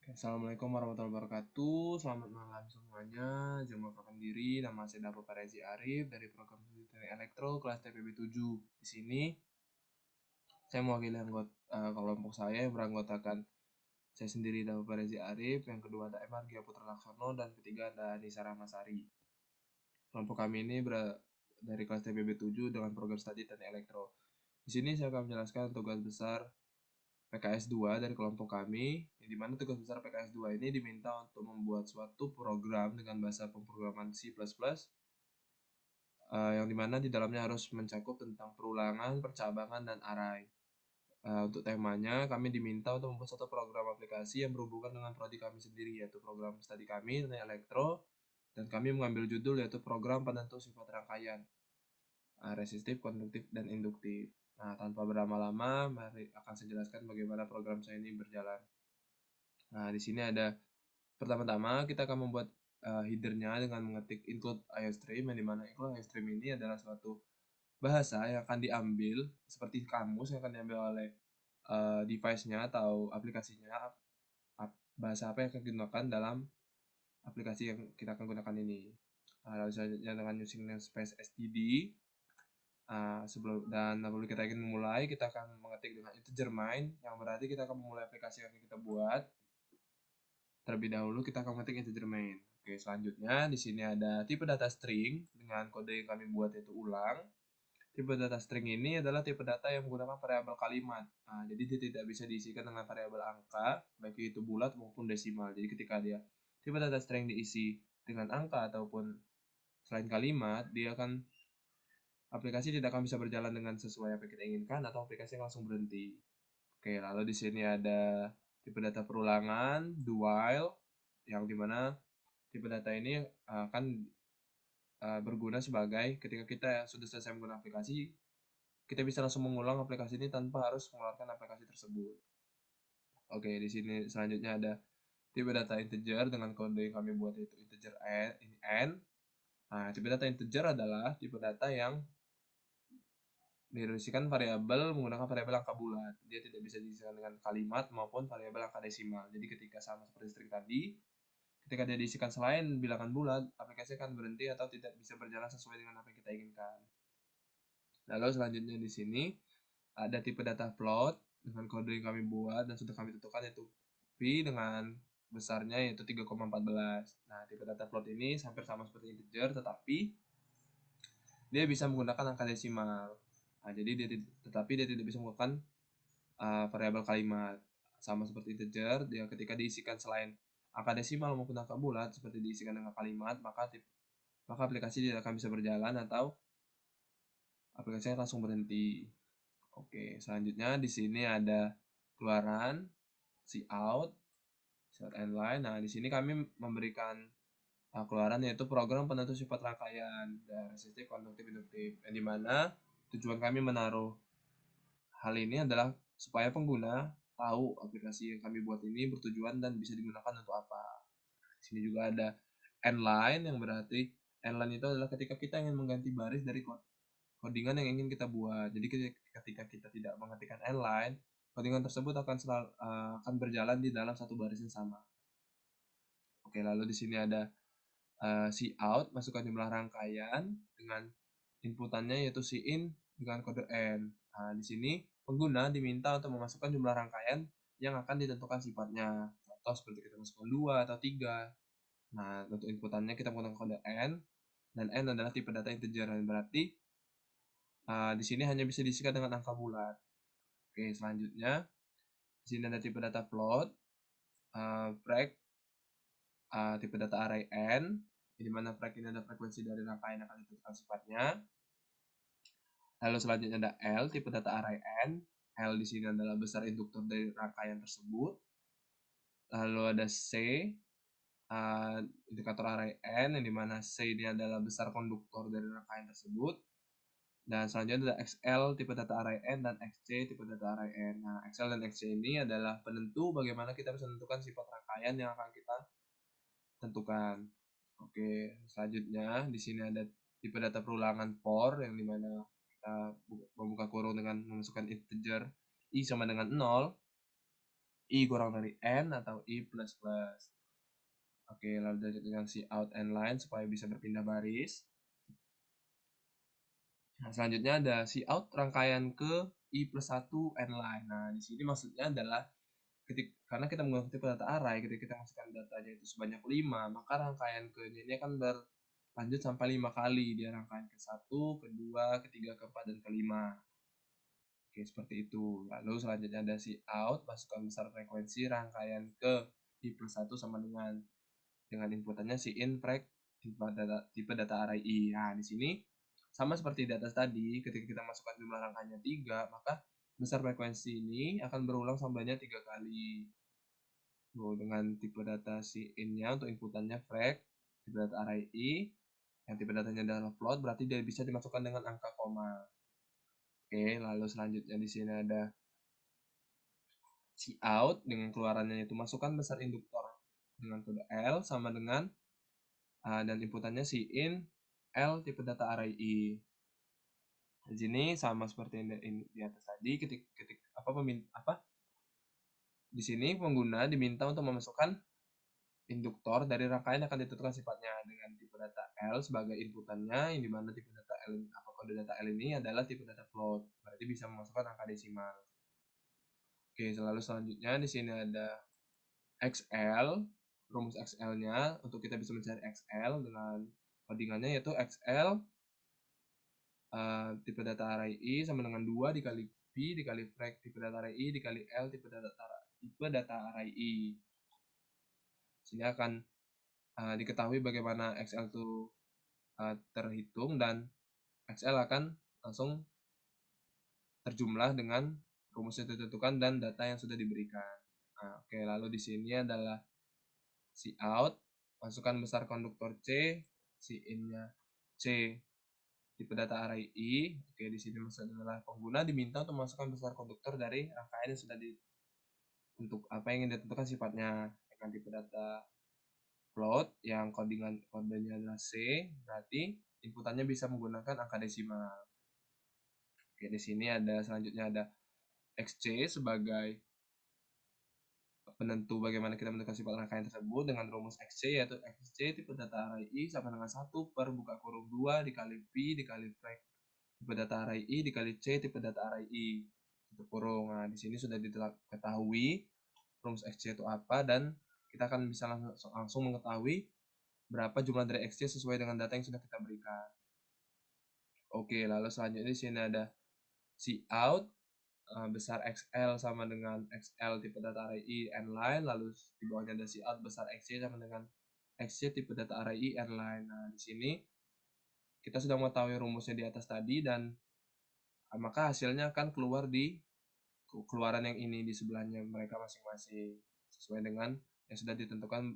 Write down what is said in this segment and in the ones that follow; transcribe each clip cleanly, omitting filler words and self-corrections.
Assalamualaikum warahmatullahi wabarakatuh. Selamat malam semuanya. Jumpa perkenalkan diri, nama saya Dapo Parezi Arif dari program studi Teknik Elektro kelas TPB 7. Di sini saya mewakili kelompok saya yang beranggotakan saya sendiri Dapo Parezi Arif, yang kedua ada M. Argia Putra Laksono, dan ketiga ada Anissa Rahmasari. Kelompok kami ini dari kelas TPB 7 dengan program studi Teknik Elektro. Di sini saya akan menjelaskan tugas besar PKS 2 dari kelompok kami, yang dimana tugas besar PKS 2 ini diminta untuk membuat suatu program dengan bahasa pemrograman C++, yang dimana di dalamnya harus mencakup tentang perulangan, percabangan, dan array. Untuk temanya, kami diminta untuk membuat satu program aplikasi yang berhubungan dengan prodi kami sendiri, yaitu program studi kami, tentang elektro, dan kami mengambil judul yaitu program penentu sifat rangkaian, resistif, konduktif, dan induktif. Nah, tanpa berlama-lama, mari akan saya jelaskan bagaimana program saya ini berjalan. Nah, di sini ada pertama-tama kita akan membuat headernya dengan mengetik include IOStream, yang dimana include IOStream ini adalah suatu bahasa yang akan diambil seperti kamus yang akan diambil oleh device-nya atau aplikasinya, bahasa apa yang akan digunakan dalam aplikasi yang kita akan gunakan ini. Lalu selanjutnya dengan using namespace std. Lalu kita ingin memulai, kita akan mengetik dengan integer main, yang berarti kita akan memulai aplikasi yang kita buat. Terlebih dahulu kita akan mengetik integer main. Oke, selanjutnya di sini ada tipe data string dengan kode yang kami buat yaitu ulang. Tipe data string ini adalah tipe data yang menggunakan variabel kalimat. Nah, jadi dia tidak bisa diisikan dengan variabel angka, baik itu bulat maupun desimal. Jadi ketika dia tipe data string diisi dengan angka ataupun selain kalimat, dia akan aplikasi tidak akan bisa berjalan dengan sesuai apa yang kita inginkan, atau aplikasi langsung berhenti. Oke, lalu di sini ada tipe data perulangan, do while, yang dimana tipe data ini akan berguna sebagai ketika kita sudah selesai menggunakan aplikasi, kita bisa langsung mengulang aplikasi ini tanpa harus mengeluarkan aplikasi tersebut. Oke, di sini selanjutnya ada tipe data integer dengan kode yang kami buat yaitu integer n. Nah, tipe data integer adalah tipe data yang diisikan variabel menggunakan variabel angka bulat. Dia tidak bisa diisikan dengan kalimat maupun variabel angka desimal. Jadi ketika sama seperti string tadi, ketika dia diisikan selain bilangan bulat, aplikasi akan berhenti atau tidak bisa berjalan sesuai dengan apa yang kita inginkan. Lalu selanjutnya di sini ada tipe data float dengan kode yang kami buat dan sudah kami tentukan yaitu V dengan besarnya yaitu 3,14. Nah, tipe data float ini hampir sama seperti integer, tetapi dia bisa menggunakan angka desimal. Nah, jadi dia tidak bisa menggunakan variabel kalimat. Sama seperti integer, dia ketika diisikan selain angka desimal maupun angka bulat seperti diisikan dengan kalimat, maka aplikasi tidak akan bisa berjalan atau aplikasinya langsung berhenti. Oke, selanjutnya di sini ada keluaran, cout, set and line. Nah, di sini kami memberikan keluaran yaitu program penentu sifat rangkaian dan resistif, konduktif, induktif. Yang dimana tujuan kami menaruh hal ini adalah supaya pengguna tahu aplikasi yang kami buat ini bertujuan dan bisa digunakan untuk apa. Di sini juga ada endline, yang berarti endline itu adalah ketika kita ingin mengganti baris dari codingan yang ingin kita buat. Jadi ketika kita tidak mengetikkan endline, codingan tersebut akan berjalan di dalam satu baris yang sama. Oke, lalu di sini ada cout, masukkan jumlah rangkaian dengan inputannya yaitu cin dengan kode n. Nah, di sini pengguna diminta untuk memasukkan jumlah rangkaian yang akan ditentukan sifatnya. Contoh seperti kita masukkan 2 atau 3. Nah, untuk inputannya kita menggunakan kode n, dan n adalah tipe data integer, dan berarti di sini hanya bisa diisikan dengan angka bulat. Oke, selanjutnya di sini ada tipe data float, frag, tipe data array n, di mana frag ini adalah frekuensi dari rangkaian yang akan ditentukan sifatnya. Lalu selanjutnya ada L, tipe data array n. L di sini adalah besar induktor dari rangkaian tersebut. Lalu ada C, indikator array n, yang dimana C ini adalah besar konduktor dari rangkaian tersebut. Dan selanjutnya ada XL, tipe data array n, dan XC, tipe data array n. Nah, XL dan XC ini adalah penentu bagaimana kita bisa menentukan sifat rangkaian yang akan kita tentukan. Oke, selanjutnya di sini ada tipe data perulangan for, yang dimana kita membuka kurung dengan memasukkan integer i sama dengan 0. I kurang dari N atau I plus plus. Oke, lalu lanjut dengan cout and line supaya bisa berpindah baris. Nah, selanjutnya ada cout rangkaian ke I plus 1 N line. Nah, di sini maksudnya adalah karena kita menggunakan tipe data array, ketika kita masukkan datanya itu sebanyak 5, maka rangkaian ke-nya ini akan berlanjut sampai 5 kali. Dia rangkaian ke-1, ke-2, ke-3, ke-4, dan ke-5. Oke, seperti itu. Lalu selanjutnya ada cout, masukkan besar frekuensi rangkaian ke I plus 1 sama dengan inputannya in frek tipe data array I. Nah, di sini sama seperti di atas tadi, ketika kita masukkan jumlah rangkaiannya 3, maka besar frekuensi ini akan berulang sampelnya 3 kali. Dengan tipe data in-nya untuk inputannya frek tipe data array I, yang tipe datanya adalah float, berarti dia bisa dimasukkan dengan angka koma. Oke, lalu selanjutnya di sini ada cout dengan keluarannya itu masukkan besar induktor dengan kode L sama dengan dan inputannya in L tipe data array I. Di sini sama seperti yang di atas tadi, di sini pengguna diminta untuk memasukkan induktor dari rangkaian yang akan ditentukan sifatnya dengan tipe data L sebagai inputannya, yang dimana tipe data L kode data L ini adalah tipe data float, berarti bisa memasukkan angka desimal. Oke, selalu selanjutnya di sini ada XL, rumus XL-nya untuk kita bisa mencari XL dengan codingannya yaitu XL tipe data array I sama dengan 2 dikali P dikali frek tipe data array I dikali L tipe data array I. Sini akan diketahui bagaimana XL itu terhitung, dan XL akan langsung terjumlah dengan rumus yang ditentukan dan data yang sudah diberikan. Nah, oke, lalu di sini adalah cout, masukkan besar konduktor C, in-nya C tipe data array I. Oke, di sini maksudnya adalah pengguna diminta untuk memasukkan besar konduktor dari rangkaian yang sudah untuk apa yang ingin ditentukan sifatnya dengan tipe data float yang kodenya adalah C, berarti inputannya bisa menggunakan angka desimal. Oke, di sini selanjutnya ada XC sebagai penentu bagaimana kita menentukan sifat rangkaian tersebut dengan rumus XC, yaitu XC tipe data array I sama dengan 1 per buka kurung 2 dikali P dikali frek tipe data array I dikali C tipe data array I tutup kurung. Nah, di sini sudah diketahui rumus XC itu apa, dan kita akan bisa langsung mengetahui berapa jumlah dari XC sesuai dengan data yang sudah kita berikan. Oke, lalu selanjutnya di sini ada cout besar XL sama dengan XL tipe data array I n line, lalu di bawahnya ada cout besar XC sama dengan XC tipe data array I n line. Nah, di sini kita sudah mengetahui rumusnya di atas tadi, dan maka hasilnya akan keluar di keluaran yang ini di sebelahnya mereka masing-masing sesuai dengan yang sudah ditentukan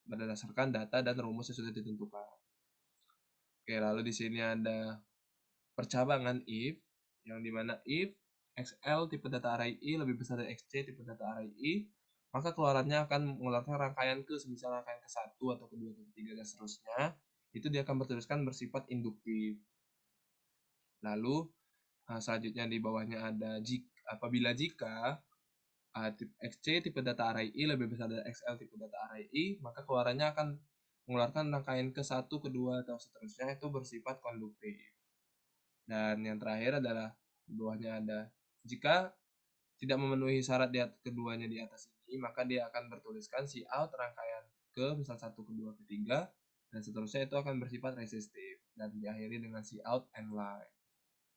berdasarkan data dan rumus yang sudah ditentukan. Oke, lalu di sini ada percabangan if, yang dimana if XL tipe data array I lebih besar dari XC tipe data array I, maka keluarannya akan mengeluarkan rangkaian semisal rangkaian ke-1 atau ke-2 atau ke-3 dan seterusnya, itu dia akan bertuliskan bersifat induktif. Lalu selanjutnya di bawahnya ada apabila jika XC tipe data array I lebih besar dari XL tipe data array I, maka keluarannya akan mengeluarkan rangkaian ke-1, ke-2 atau seterusnya itu bersifat konduktif. Dan yang terakhir adalah di bawahnya ada jika tidak memenuhi syarat keduanya di atas ini, maka dia akan bertuliskan cout rangkaian ke misal 1, ke-2, ke-3 dan seterusnya itu akan bersifat resistif, dan diakhiri dengan cout end line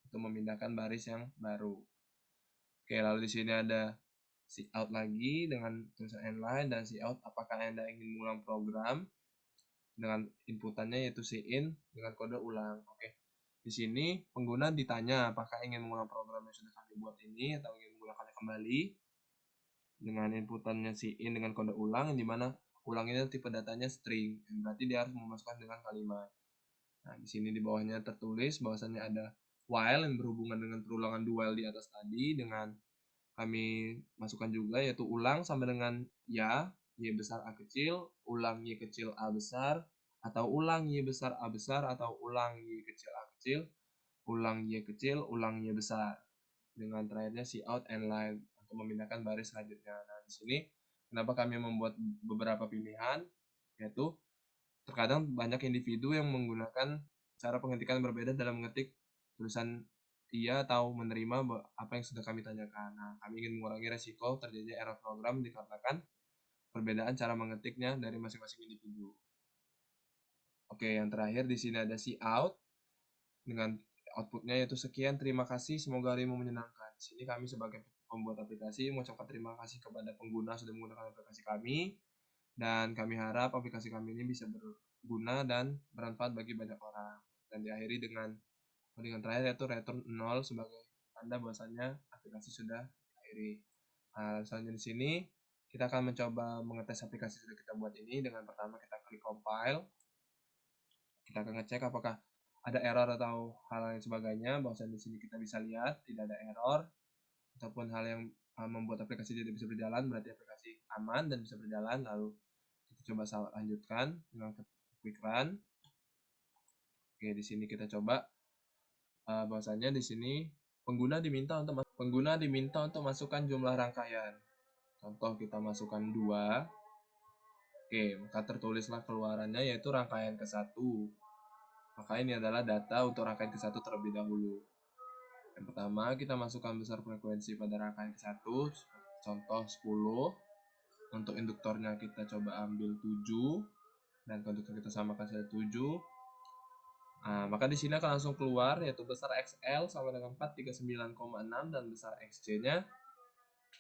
untuk memindahkan baris yang baru. Oke, lalu di sini ada cout lagi dengan tulisan end line dan cout apakah Anda ingin mengulang program dengan inputannya yaitu in dengan kode ulang. Oke. Di sini pengguna ditanya apakah ingin mengulang program yang sudah kami buat ini atau ingin mengulangkannya kembali dengan inputannya in dengan kode ulang, yang dimana ulang ini tipe datanya string, berarti dia harus memasukkan dengan kalimat. Nah, di sini di bawahnya tertulis bahwasannya ada while yang berhubungan dengan perulangan dual di atas tadi, dengan kami masukkan juga yaitu ulang sama dengan ya, y besar a kecil, ulang y kecil a besar, atau ulang y besar a besar, atau ulang y kecil a kecil, ulang y kecil, ulang y besar. Dengan terakhirnya cout end line untuk memindahkan baris selanjutnya. Nah, di sini kenapa kami membuat beberapa pilihan, yaitu terkadang banyak individu yang menggunakan cara pengetikan berbeda dalam mengetik tulisan iya atau menerima apa yang sudah kami tanyakan. Nah, kami ingin mengurangi resiko terjadinya error program dikarenakan perbedaan cara mengetiknya dari masing-masing individu. Oke, yang terakhir di sini ada out dengan outputnya yaitu sekian, terima kasih, semoga harimu menyenangkan. Di sini kami sebagai pembuat aplikasi mengucapkan terima kasih kepada pengguna sudah menggunakan aplikasi kami, dan kami harap aplikasi kami ini bisa berguna dan bermanfaat bagi banyak orang. Dan diakhiri dengan terakhir yaitu return 0 sebagai tanda bahwasannya aplikasi sudah diakhiri. Nah, selanjutnya di sini kita akan mencoba mengetes aplikasi yang sudah kita buat ini dengan pertama kita klik compile. Kita akan ngecek apakah ada error atau hal lain sebagainya. Bahwasanya di sini kita bisa lihat tidak ada error ataupun hal yang membuat aplikasi tidak bisa berjalan, berarti aplikasi aman dan bisa berjalan. Lalu kita coba lanjutkan dengan quick run. Oke, di sini kita coba bahwasanya di sini pengguna diminta untuk masukkan jumlah rangkaian. Contoh kita masukkan 2. Oke, maka tertulislah keluarannya yaitu rangkaian ke-1. Maka ini adalah data untuk rangkaian ke-1 terlebih dahulu. Yang pertama, kita masukkan besar frekuensi pada rangkaian ke-1, contoh 10. Untuk induktornya kita coba ambil 7 dan konduktor kita samakan saja 7. Nah, maka di sini akan langsung keluar yaitu besar XL sama dengan 439,6 dan besar XC-nya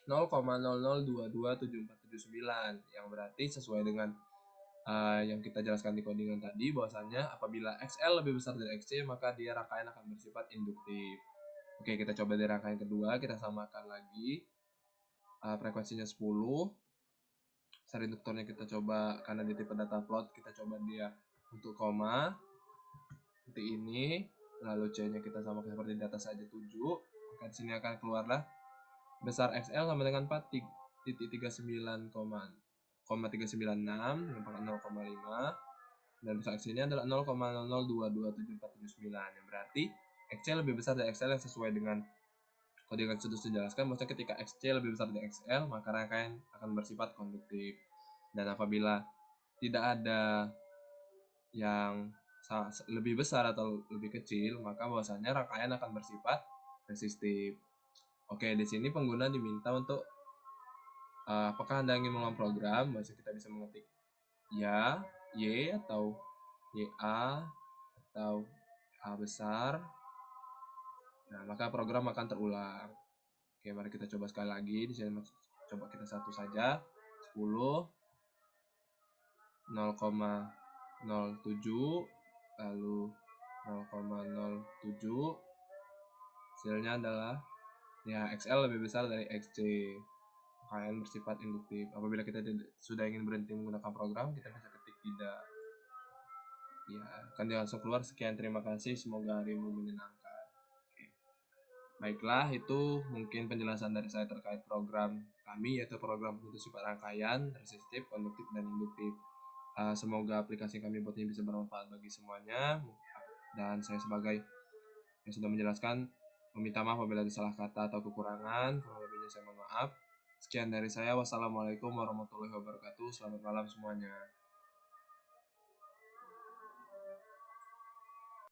0,00227479, yang berarti sesuai dengan yang kita jelaskan di codingan tadi, bahwasannya apabila XL lebih besar dari XC maka dia rangkaian akan bersifat induktif. Oke, kita coba di rangkaian kedua, kita samakan lagi frekuensinya 10. Besar induktornya kita coba, karena di tipe data plot kita coba dia untuk koma seperti ini, lalu C-nya kita samakan seperti di atas saja 7. Maka di sini akan keluarlah besar XL sama dengan 4,396 dengan pangkat 0,5, dan besar XC ini adalah 0,00227479, yang berarti XC lebih besar dari XL yang sesuai dengan kode yang sudah dijelaskan. Maksudnya ketika XC lebih besar dari XL maka rangkaian akan bersifat konduktif, dan apabila tidak ada yang lebih besar atau lebih kecil maka bahwasanya rangkaian akan bersifat resistif. Oke, di sini pengguna diminta untuk apakah Anda ingin mengulang program. Bahasa kita bisa mengetik ya, Y atau YA atau A besar. Nah, maka program akan terulang. Oke, mari kita coba sekali lagi. Di sini coba kita satu saja. 10 0,07 lalu 0,07. Hasilnya adalah ya XL lebih besar dari XC. Rangkaian bersifat induktif. Apabila kita sudah ingin berhenti menggunakan program, kita bisa ketik tidak. Ya, akan langsung keluar sekian, terima kasih, semoga harimu menyenangkan. Oke. Baiklah, itu mungkin penjelasan dari saya terkait program kami, yaitu program untuk sifat rangkaian, resistif, konduktif, dan induktif. Semoga aplikasi kami buat ini bisa bermanfaat bagi semuanya. Dan saya sebagai yang sudah menjelaskan meminta maaf apabila ada salah kata atau kekurangan. Kurang lebihnya saya mohon maaf. Sekian dari saya. Wassalamualaikum warahmatullahi wabarakatuh. Selamat malam semuanya.